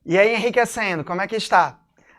E aí, enriquecendo, como é que está?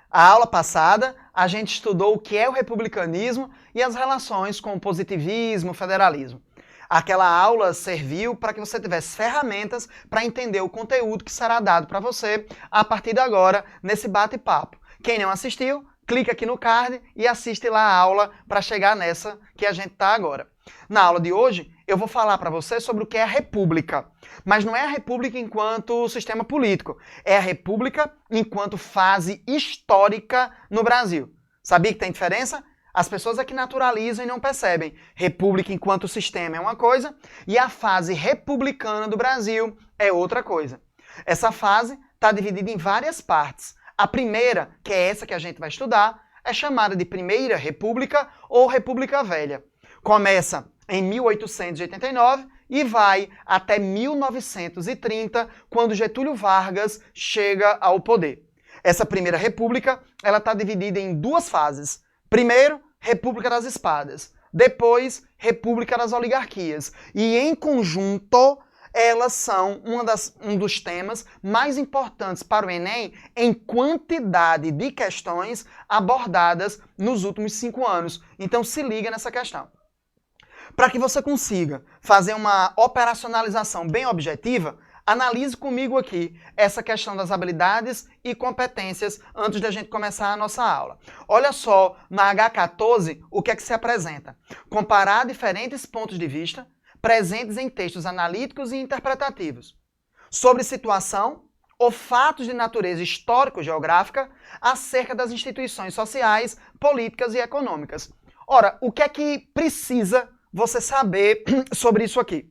A aula passada, a gente estudou o que é o republicanismo e as relações com o positivismo, o federalismo. Aquela aula serviu para que você tivesse ferramentas para entender o conteúdo que será dado para você a partir de agora, nesse bate-papo. Quem não assistiu, clica aqui no card e assiste lá a aula para chegar nessa que a gente está agora. Na aula de hoje, eu vou falar para você sobre o que é a república. Mas não é a república enquanto sistema político, é a república enquanto fase histórica no Brasil. Sabia que tem diferença? As pessoas aqui naturalizam e não percebem. República enquanto sistema é uma coisa e a fase republicana do Brasil é outra coisa. Essa fase está dividida em várias partes. A primeira, que é essa que a gente vai estudar, é chamada de Primeira República ou República Velha. Começa em 1889 e vai até 1930, quando Getúlio Vargas chega ao poder. Essa Primeira República está dividida em duas fases. Primeiro, República das Espadas. Depois, República das Oligarquias. E em conjunto, elas são um dos temas mais importantes para o Enem em quantidade de questões abordadas nos últimos 5 anos. Então se liga nessa questão. Para que você consiga fazer uma operacionalização bem objetiva, analise comigo aqui essa questão das habilidades e competências antes da gente começar a nossa aula. Olha só, na H14, o que é que se apresenta? Comparar diferentes pontos de vista presentes em textos analíticos e interpretativos sobre situação ou fatos de natureza histórico-geográfica acerca das instituições sociais, políticas e econômicas. Ora, o que é que precisa você saber sobre isso aqui?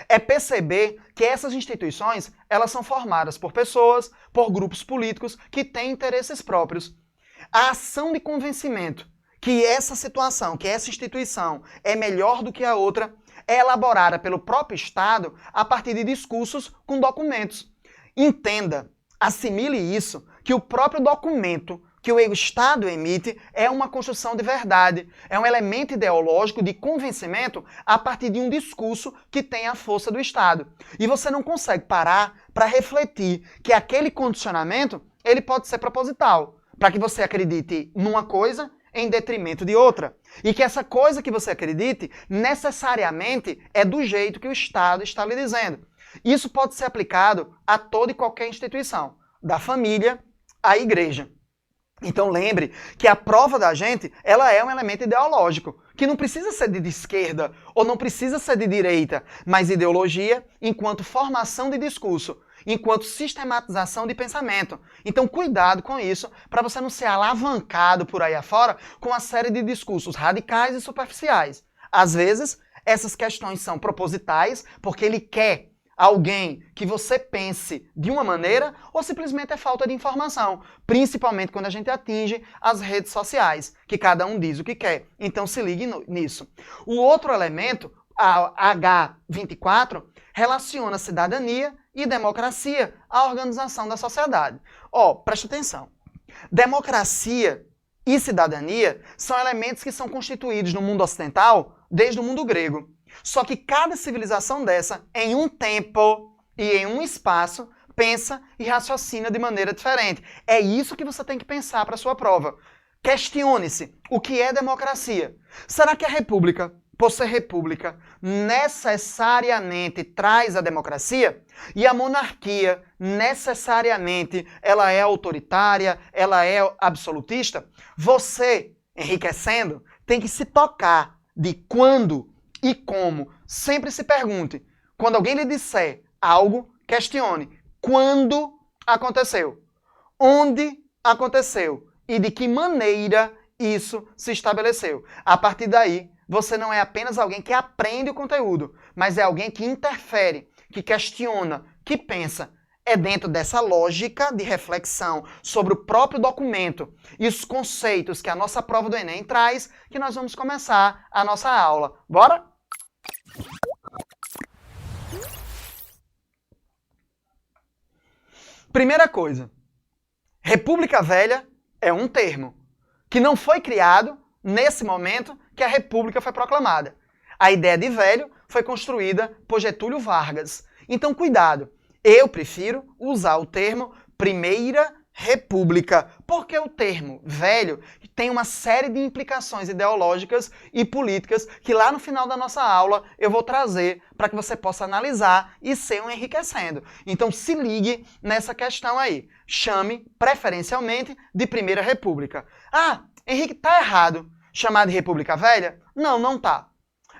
É perceber que essas instituições, elas são formadas por pessoas, por grupos políticos que têm interesses próprios. A ação de convencimento que essa situação, que essa instituição é melhor do que a outra, é elaborada pelo próprio Estado a partir de discursos com documentos. Entenda, assimile isso, que o próprio documento que o Estado emite é uma construção de verdade, é um elemento ideológico de convencimento a partir de um discurso que tem a força do Estado. E você não consegue parar para refletir que aquele condicionamento ele pode ser proposital, para que você acredite numa coisa em detrimento de outra. E que essa coisa que você acredite necessariamente é do jeito que o Estado está lhe dizendo. Isso pode ser aplicado a toda e qualquer instituição, da família à igreja. Então lembre que a prova da gente, ela é um elemento ideológico, que não precisa ser de esquerda ou não precisa ser de direita, mas ideologia enquanto formação de discurso, enquanto sistematização de pensamento. Então cuidado com isso, para você não ser alavancado por aí afora com uma série de discursos radicais e superficiais. Às vezes, essas questões são propositais, porque ele quer alguém que você pense de uma maneira ou simplesmente é falta de informação, principalmente quando a gente atinge as redes sociais, que cada um diz o que quer. Então se ligue nisso. O outro elemento, a H24, relaciona cidadania e democracia à organização da sociedade. Presta atenção. Democracia e cidadania são elementos que são constituídos no mundo ocidental desde o mundo grego. Só que cada civilização dessa, em um tempo e em um espaço, pensa e raciocina de maneira diferente. É isso que você tem que pensar para a sua prova. Questione-se, o que é democracia? Será que a república, por ser república, necessariamente traz a democracia? E a monarquia, necessariamente, ela é autoritária, ela é absolutista? Você, enriquecendo, tem que se tocar de quando e como. Sempre se pergunte. Quando alguém lhe disser algo, questione. Quando aconteceu? Onde aconteceu? E de que maneira isso se estabeleceu? A partir daí, você não é apenas alguém que aprende o conteúdo, mas é alguém que interfere, que questiona, que pensa. É dentro dessa lógica de reflexão sobre o próprio documento e os conceitos que a nossa prova do Enem traz que nós vamos começar a nossa aula. Bora? Primeira coisa, República Velha é um termo que não foi criado nesse momento que a República foi proclamada. A ideia de velho foi construída por Getúlio Vargas. Então, cuidado. Eu prefiro usar o termo Primeira República, porque o termo velho tem uma série de implicações ideológicas e políticas que lá no final da nossa aula eu vou trazer para que você possa analisar e ser um enriquecendo. Então se ligue nessa questão aí. Chame, preferencialmente, de Primeira República. Ah, Henrique, tá errado chamar de República Velha? Não, não tá.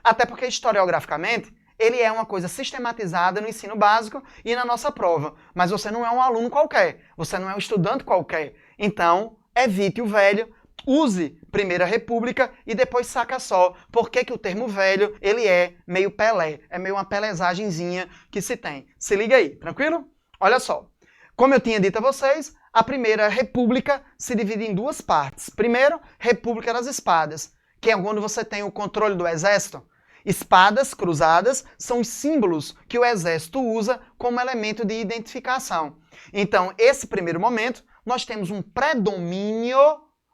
Até porque historiograficamente ele é uma coisa sistematizada no ensino básico e na nossa prova. Mas você não é um aluno qualquer, você não é um estudante qualquer. Então, evite o velho, use Primeira República e depois saca só por que o termo velho ele é meio Pelé, é meio uma pelezagenzinha que se tem. Se liga aí, tranquilo? Olha só, como eu tinha dito a vocês, a Primeira República se divide em duas partes. Primeiro, República das Espadas, que é quando você tem o controle do exército. Espadas cruzadas são os símbolos que o exército usa como elemento de identificação. Então, esse primeiro momento, nós temos um predomínio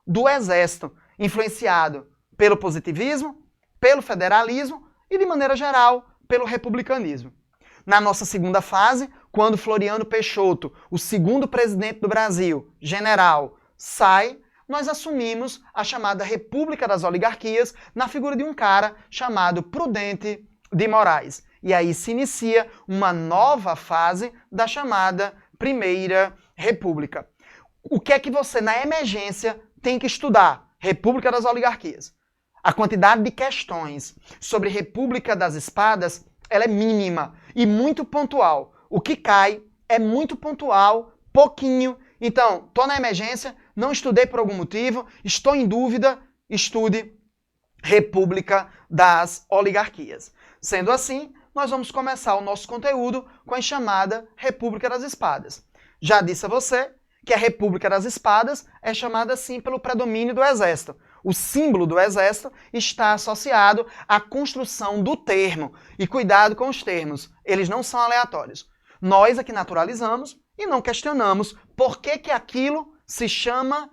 do exército, influenciado pelo positivismo, pelo federalismo e, de maneira geral, pelo republicanismo. Na nossa segunda fase, quando Floriano Peixoto, o segundo presidente do Brasil, general, sai, nós assumimos a chamada República das Oligarquias na figura de um cara chamado Prudente de Moraes. E aí se inicia uma nova fase da chamada Primeira República. O que é que você, na emergência, tem que estudar? República das Oligarquias. A quantidade de questões sobre República das Espadas ela é mínima e muito pontual. O que cai é muito pontual, pouquinho. Então, estou na emergência, não estudei por algum motivo, estou em dúvida, estude República das Oligarquias. Sendo assim, nós vamos começar o nosso conteúdo com a chamada República das Espadas. Já disse a você que a República das Espadas é chamada assim pelo predomínio do exército. O símbolo do exército está associado à construção do termo. E cuidado com os termos, eles não são aleatórios. Nós aqui naturalizamos e não questionamos por que aquilo se chama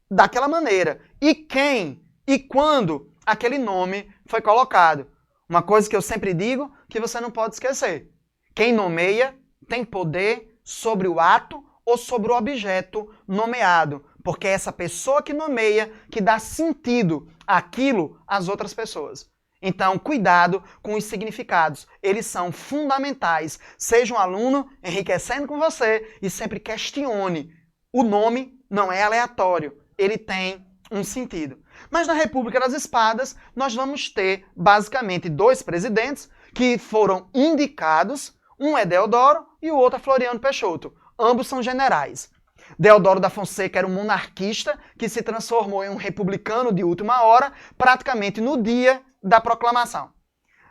daquela maneira. E quem e quando aquele nome foi colocado. Uma coisa que eu sempre digo que você não pode esquecer. Quem nomeia tem poder sobre o ato ou sobre o objeto nomeado. Porque é essa pessoa que nomeia que dá sentido àquilo às outras pessoas. Então, cuidado com os significados. Eles são fundamentais. Seja um aluno enriquecendo com você e sempre questione. O nome não é aleatório. Ele tem um sentido. Mas na República das Espadas, nós vamos ter basicamente dois presidentes que foram indicados. Um é Deodoro e o outro é Floriano Peixoto. Ambos são generais. Deodoro da Fonseca era um monarquista que se transformou em um republicano de última hora, praticamente no dia da proclamação.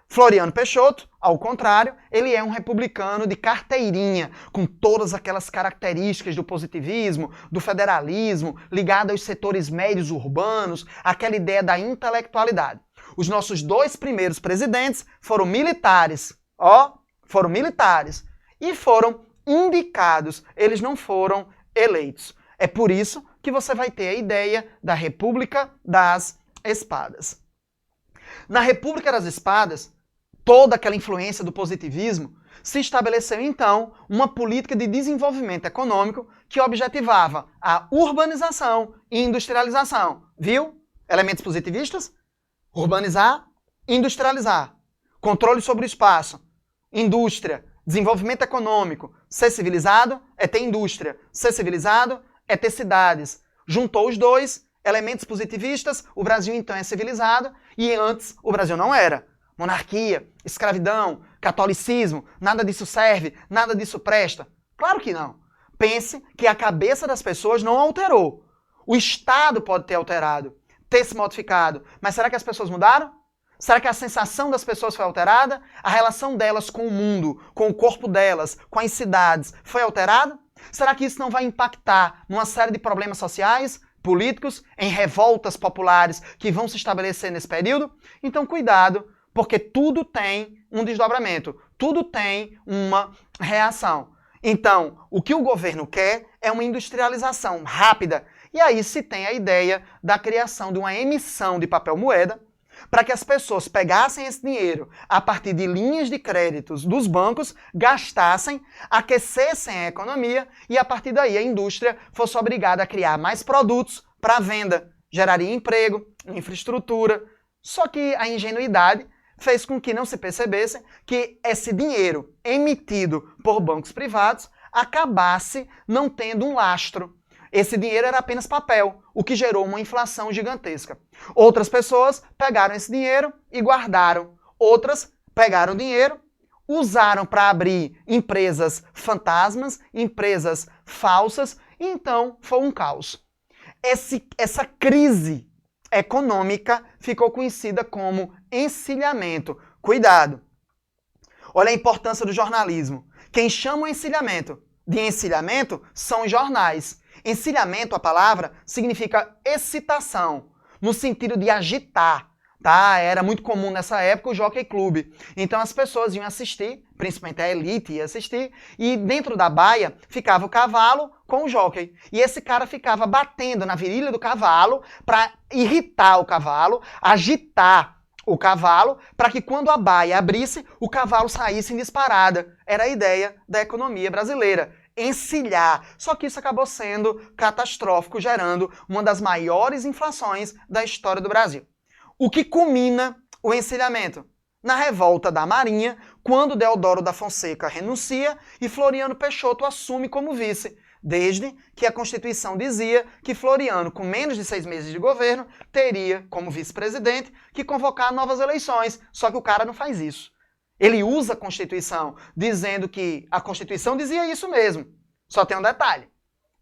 Floriano Peixoto, ao contrário, ele é um republicano de carteirinha, com todas aquelas características do positivismo, do federalismo, ligado aos setores médios urbanos, aquela ideia da intelectualidade. Os nossos dois primeiros presidentes foram militares, foram militares, e foram indicados, eles não foram eleitos. É por isso que você vai ter a ideia da República das Espadas. Na República das Espadas, toda aquela influência do positivismo, se estabeleceu então uma política de desenvolvimento econômico que objetivava a urbanização e industrialização. Viu? Elementos positivistas? Urbanizar, industrializar. Controle sobre o espaço. Indústria, desenvolvimento econômico. Ser civilizado é ter indústria. Ser civilizado é ter cidades. Juntou os dois, elementos positivistas, o Brasil então é civilizado e antes o Brasil não era. Monarquia, escravidão, catolicismo, nada disso serve, nada disso presta. Claro que não. Pense que a cabeça das pessoas não alterou. O Estado pode ter alterado, ter se modificado, mas será que as pessoas mudaram? Será que a sensação das pessoas foi alterada? A relação delas com o mundo, com o corpo delas, com as cidades, foi alterada? Será que isso não vai impactar numa série de problemas sociais, políticos, em revoltas populares que vão se estabelecer nesse período? Então, cuidado, porque tudo tem um desdobramento, tudo tem uma reação. Então, o que o governo quer é uma industrialização rápida. E aí se tem a ideia da criação de uma emissão de papel moeda, para que as pessoas pegassem esse dinheiro a partir de linhas de créditos dos bancos, gastassem, aquecessem a economia e a partir daí a indústria fosse obrigada a criar mais produtos para venda. Geraria emprego, infraestrutura. Só que a ingenuidade fez com que não se percebesse que esse dinheiro emitido por bancos privados acabasse não tendo um lastro. Esse dinheiro era apenas papel, o que gerou uma inflação gigantesca. Outras pessoas pegaram esse dinheiro e guardaram. Outras pegaram o dinheiro, usaram para abrir empresas fantasmas, empresas falsas, e então foi um caos. Essa crise econômica ficou conhecida como encilhamento. Cuidado! Olha a importância do jornalismo. Quem chama o encilhamento de encilhamento são os jornais. Encilhamento, a palavra, significa excitação, no sentido de agitar. Tá? Era muito comum nessa época o Jockey Club. Então as pessoas iam assistir, principalmente a elite ia assistir, e dentro da baia ficava o cavalo com o jockey. E esse cara ficava batendo na virilha do cavalo para irritar o cavalo, agitar o cavalo, para que quando a baia abrisse, o cavalo saísse em disparada. Era a ideia da economia brasileira. Encilhar. Só que isso acabou sendo catastrófico, gerando uma das maiores inflações da história do Brasil. O que culmina o encilhamento? Na revolta da Marinha, quando Deodoro da Fonseca renuncia e Floriano Peixoto assume como vice, desde que a Constituição dizia que Floriano, com menos de 6 meses de governo, teria, como vice-presidente, que convocar novas eleições. Só que o cara não faz isso. Ele usa a Constituição, dizendo que a Constituição dizia isso mesmo. Só tem um detalhe.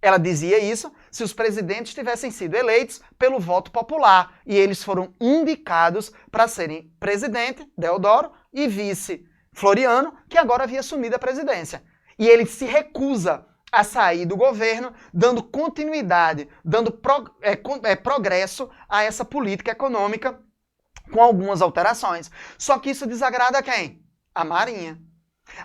Ela dizia isso se os presidentes tivessem sido eleitos pelo voto popular. E eles foram indicados para serem presidente, Deodoro, e vice, Floriano, que agora havia assumido a presidência. E ele se recusa a sair do governo, dando continuidade, dando progresso a essa política econômica com algumas alterações. Só que isso desagrada a quem? A Marinha.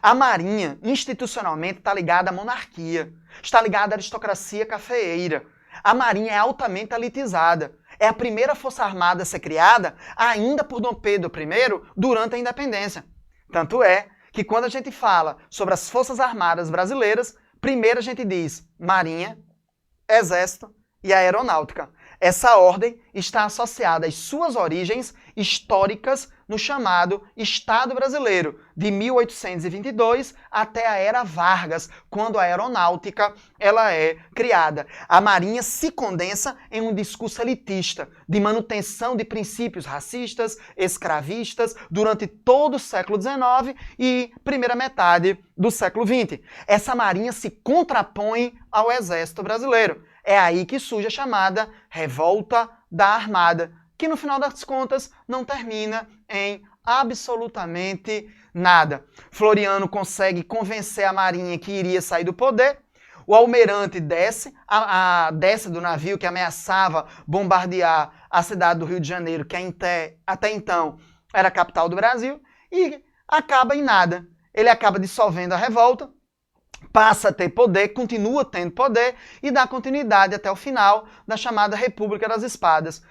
A Marinha, institucionalmente, está ligada à monarquia, está ligada à aristocracia cafeeira. A Marinha é altamente elitizada. É a primeira força armada a ser criada ainda por Dom Pedro I durante a independência. Tanto é que quando a gente fala sobre as forças armadas brasileiras, primeiro a gente diz Marinha, Exército e Aeronáutica. Essa ordem está associada às suas origens históricas no chamado Estado Brasileiro, de 1822 até a Era Vargas, quando a aeronáutica ela é criada. A Marinha se condensa em um discurso elitista, de manutenção de princípios racistas, escravistas, durante todo o século XIX e primeira metade do século XX. Essa Marinha se contrapõe ao Exército Brasileiro. É aí que surge a chamada Revolta da Armada, que no final das contas não termina em absolutamente nada. Floriano consegue convencer a Marinha que iria sair do poder, o almirante desce, desce do navio que ameaçava bombardear a cidade do Rio de Janeiro, que até então era a capital do Brasil, e acaba em nada. Ele acaba dissolvendo a revolta, passa a ter poder, continua tendo poder e dá continuidade até o final da chamada República das Espadas.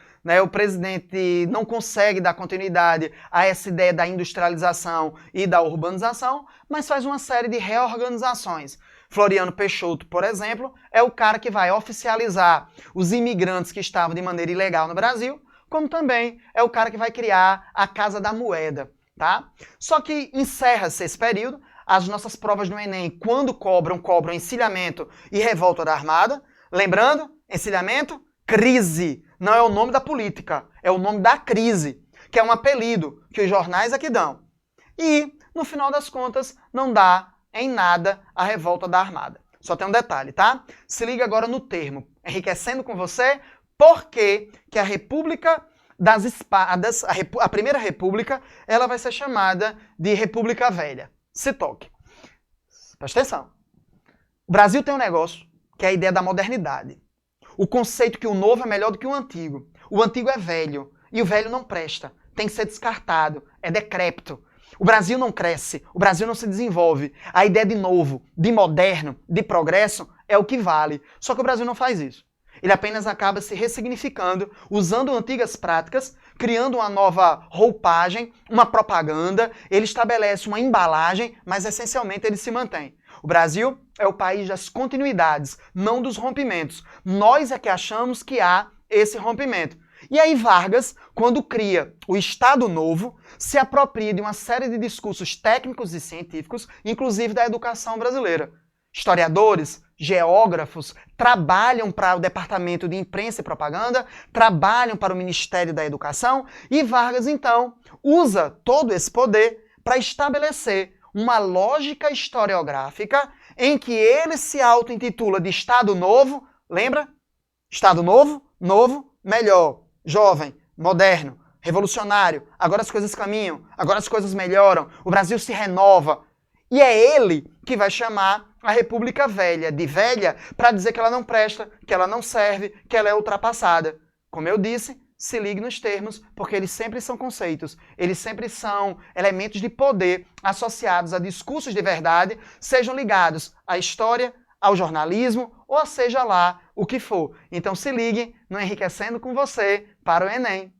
O presidente não consegue dar continuidade a essa ideia da industrialização e da urbanização, mas faz uma série de reorganizações. Floriano Peixoto, por exemplo, é o cara que vai oficializar os imigrantes que estavam de maneira ilegal no Brasil, como também é o cara que vai criar a Casa da Moeda. Tá? Só que encerra-se esse período. As nossas provas do Enem, quando cobram encilhamento e revolta da Armada. Lembrando, encilhamento, crise. Não é o nome da política, é o nome da crise, que é um apelido que os jornais aqui dão. E, no final das contas, não dá em nada a revolta da Armada. Só tem um detalhe, tá? Se liga agora no termo, enriquecendo com você, por que a República das Espadas, a Primeira República, ela vai ser chamada de República Velha. Se toque. Presta atenção. O Brasil tem um negócio que é a ideia da modernidade. O conceito que o novo é melhor do que o antigo. O antigo é velho e o velho não presta. Tem que ser descartado. É decrépito. O Brasil não cresce. O Brasil não se desenvolve. A ideia de novo, de moderno, de progresso é o que vale. Só que o Brasil não faz isso. Ele apenas acaba se ressignificando, usando antigas práticas, criando uma nova roupagem, uma propaganda, ele estabelece uma embalagem, mas essencialmente ele se mantém. O Brasil é o país das continuidades, não dos rompimentos. Nós é que achamos que há esse rompimento. E aí Vargas, quando cria o Estado Novo, se apropria de uma série de discursos técnicos e científicos, inclusive da educação brasileira. Historiadores, geógrafos trabalham para o Departamento de Imprensa e Propaganda, trabalham para o Ministério da Educação, e Vargas, então, usa todo esse poder para estabelecer uma lógica historiográfica em que ele se auto-intitula de Estado Novo, lembra? Estado Novo, novo, melhor, jovem, moderno, revolucionário, agora as coisas caminham, agora as coisas melhoram, o Brasil se renova. E é ele que vai chamar a República Velha de velha para dizer que ela não presta, que ela não serve, que ela é ultrapassada. Como eu disse, se ligue nos termos, porque eles sempre são conceitos, eles sempre são elementos de poder associados a discursos de verdade, sejam ligados à história, ao jornalismo, ou seja lá o que for. Então se ligue no Enriquecendo com você para o Enem.